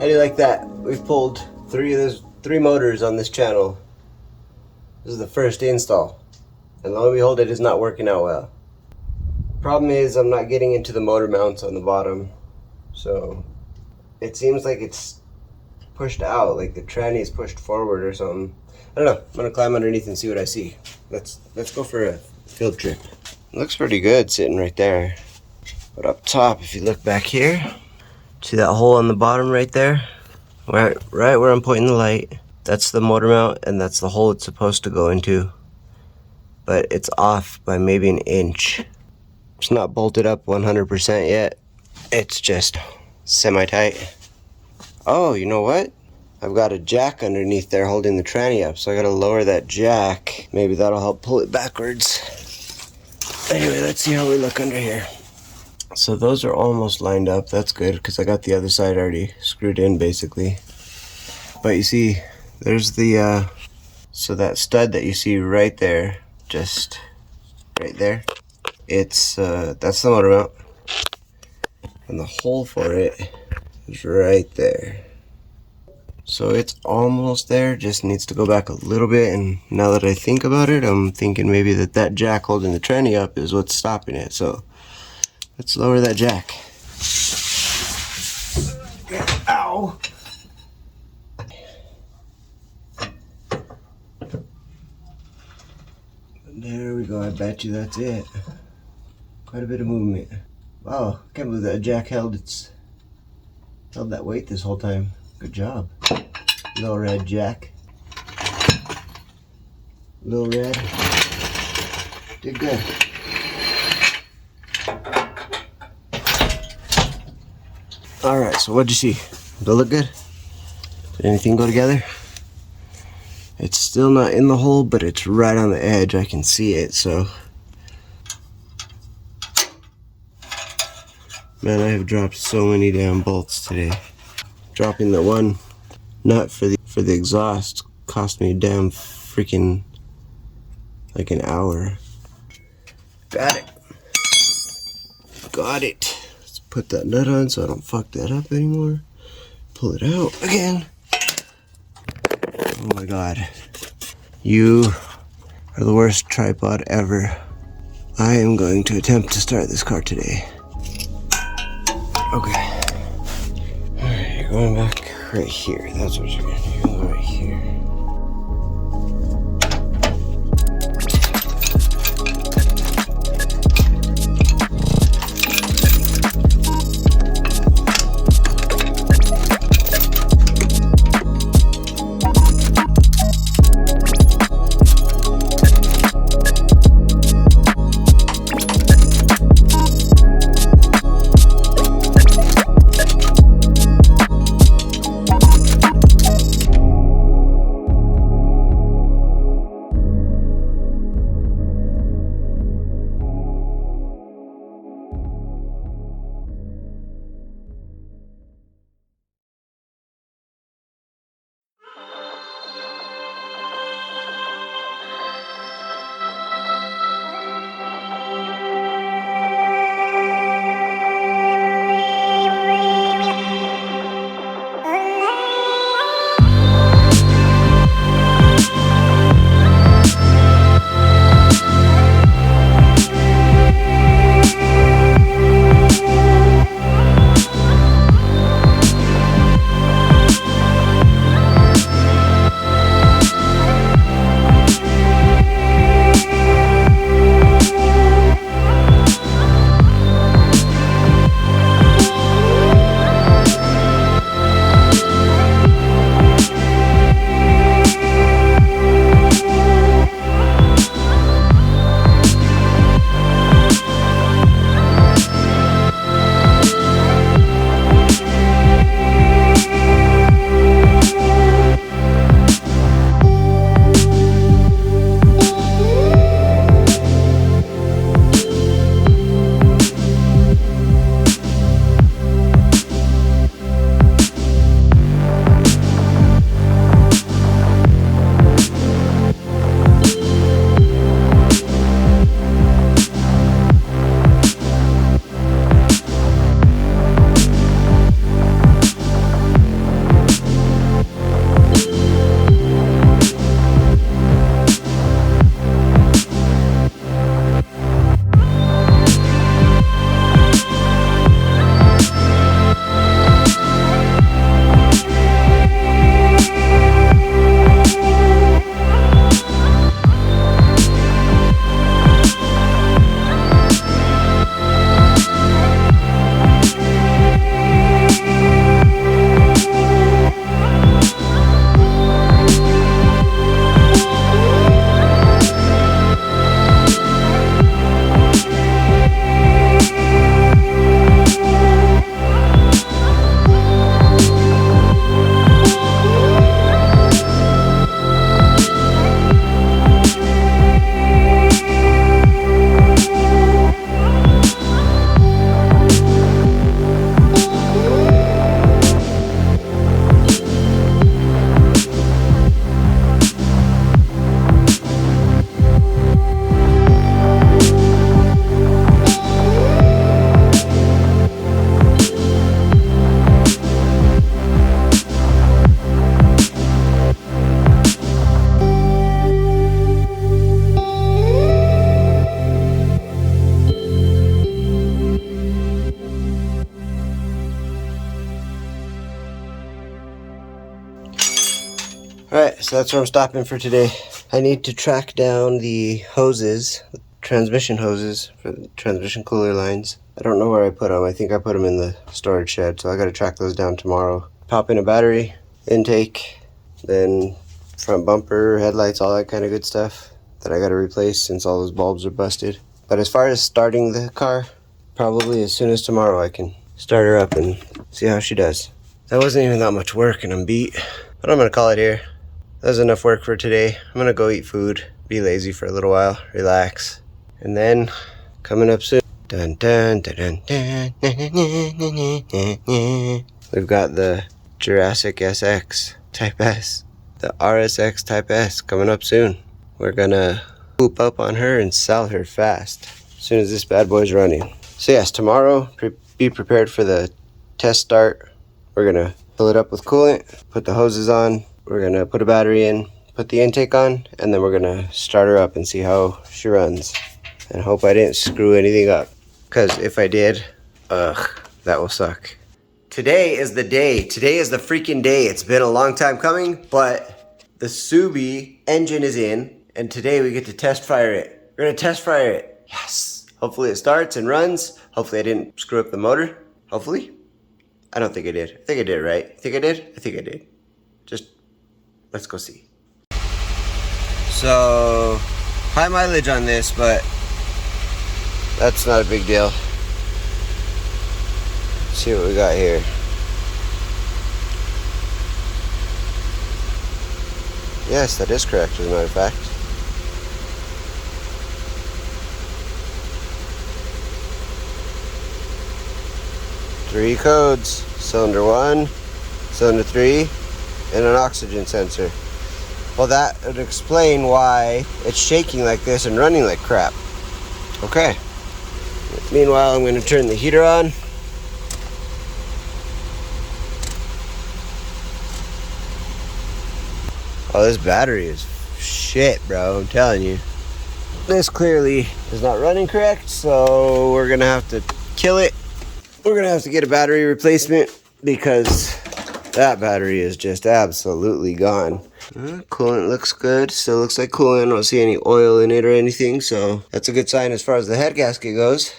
How do you like that? We've pulled three motors on this channel. This is the first install, and lo and behold, it is not working out well. Problem is, I'm not getting into the motor mounts on the bottom, so it seems like it's pushed out, like the tranny is pushed forward or something. I don't know. I'm gonna climb underneath and see what I see. Let's go for a field trip. It looks pretty good sitting right there, but up top, if you look back here, see that hole on the bottom right there? Right where I'm pointing the light. That's the motor mount, and that's the hole it's supposed to go into. But it's off by maybe an inch. It's not bolted up 100% yet. It's just semi-tight. Oh, you know what? I've got a jack underneath there holding the tranny up, so I gotta lower that jack. Maybe that'll help pull it backwards. Anyway, let's see how we look under here. So those are almost lined up. That's good, because I got the other side already screwed in, basically. But you see, there's the, so that stud that you see right there, just right there, it's, that's the motor mount. And the hole for it is right there. So it's almost there, just needs to go back a little bit. And now that I think about it, I'm thinking maybe that jack holding the tranny up is what's stopping it. So let's lower that jack. Ow! There we go, I bet you that's it. Quite a bit of movement. Wow, I can't believe that jack held that weight this whole time. Good job. Little red jack. Little red. Did good. Alright, so what'd you see? Does it look good? Did anything go together? It's still not in the hole, but it's right on the edge. I can see it, so. Man, I have dropped so many damn bolts today. Dropping the one nut for the exhaust cost me damn freaking like an hour. Got it. Got it. Let's put that nut on so I don't fuck that up anymore. Pull it out again. Oh my god. You are the worst tripod ever. I am going to attempt to start this car today. Okay. Alright, you're going back right here. That's what you're gonna do. You're gonna go right here. so that's where I'm stopping for today. I need to track down the hoses, transmission hoses for the transmission cooler lines. I don't know where I put them. I think I put them in the storage shed, so I got to track those down tomorrow. Pop in a battery, intake, then front bumper, headlights, all that kind of good stuff that I got to replace since all those bulbs are busted. But as far as starting the car, probably as soon as tomorrow I can start her up and see how she does. That wasn't even that much work and I'm beat, but I'm going to call it here. That was enough work for today. I'm going to go eat food, be lazy for a little while, relax. And then, coming up soon, dun, dun, dun, dun, dun, we've got the Jurassic SX Type S, the RSX Type S coming up soon. We're gonna whoop up on her and sell her fast as soon as this bad boy's running. So yes, tomorrow, be prepared for the test start. We're gonna fill it up with coolant, put the hoses on, we're gonna put a battery in, put the intake on, and then we're gonna start her up and see how she runs. And hope I didn't screw anything up, because if I did, that will suck. Today is the day. Today is the freaking day. It's been a long time coming, but the Subi engine is in, and today we get to test fire it. We're gonna test fire it. Yes. Hopefully it starts and runs. Hopefully I didn't screw up the motor. Hopefully. I don't think I did. I think I did, right? I think I did? I think I did. Just, let's go see. So, high mileage on this, but that's not a big deal. Let's see what we got here. Yes, that is correct, as a matter of fact. Three codes: cylinder 1, cylinder 3, and an oxygen sensor. Well, that would explain why it's shaking like this and running like crap. Okay. Meanwhile, I'm going to turn the heater on. Oh, this battery is shit, bro. I'm telling you. This clearly is not running correct, so we're going to have to kill it. We're going to have to get a battery replacement because that battery is just absolutely gone. Coolant looks good. Still looks like coolant. I don't see any oil in it or anything, so that's a good sign as far as the head gasket goes.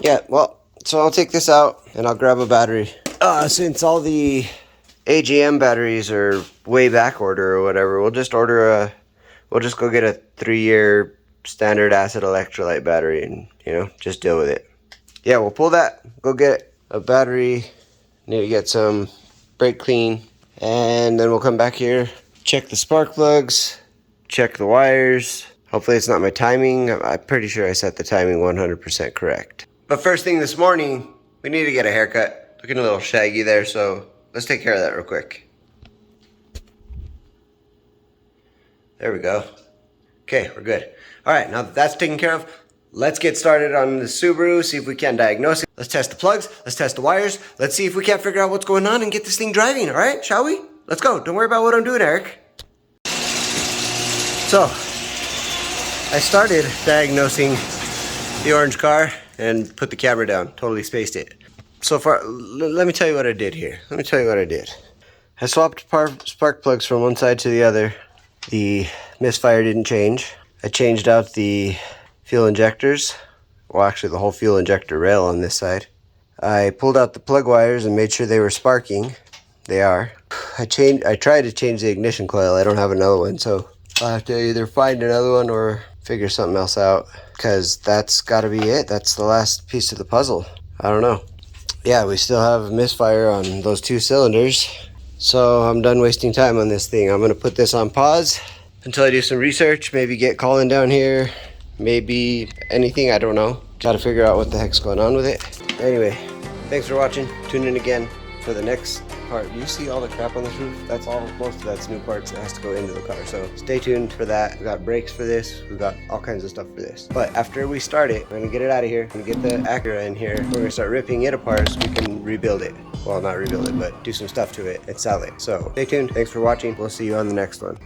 Yeah, well, so I'll take this out and I'll grab a battery. Since all the AGM batteries are way back order or whatever, we'll just go get a 3-year standard acid electrolyte battery and, you know, just deal with it. Yeah, we'll pull that, go get a battery, need to get some brake clean, and then we'll come back here, check the spark plugs, check the wires. Hopefully it's not my timing. I'm pretty sure I set the timing 100% correct. But first thing this morning, we need to get a haircut. Looking a little shaggy there, so let's take care of that real quick. There we go. Okay, we're good. All right, now that that's taken care of, let's get started on the Subaru, see if we can diagnose it. Let's test the plugs, let's test the wires, let's see if we can't figure out what's going on and get this thing driving, all right? Shall we? Let's go. Don't worry about what I'm doing, Eric. So, I started diagnosing the orange car and put the camera down. Totally spaced it. So far, let me tell you what I did here. Let me tell you what I did. I swapped spark plugs from one side to the other. The misfire didn't change. I changed out the fuel injectors. Well, actually the whole fuel injector rail on this side. I pulled out the plug wires and made sure they were sparking. They are. I tried to change the ignition coil. I don't have another one, so I'll have to either find another one or figure something else out, because that's got to be it. That's the last piece of the puzzle. I don't know. Yeah, we still have misfire on those 2 cylinders, so I'm done wasting time on this thing. I'm going to put this on pause until I do some research, maybe get Colin down here, maybe anything, I don't know. Got to figure out what the heck's going on with it. Anyway, thanks for watching. Tune in again for the next part. You see all the crap on this roof? That's all, most of that's new parts that has to go into the car. So stay tuned for that. We got brakes for this. We got all kinds of stuff for this. But after we start it, we're gonna get it out of here. We're gonna get the Acura in here. We're gonna start ripping it apart so we can rebuild it. Well, not rebuild it, but do some stuff to it and sell it. So stay tuned. Thanks for watching. We'll see you on the next one.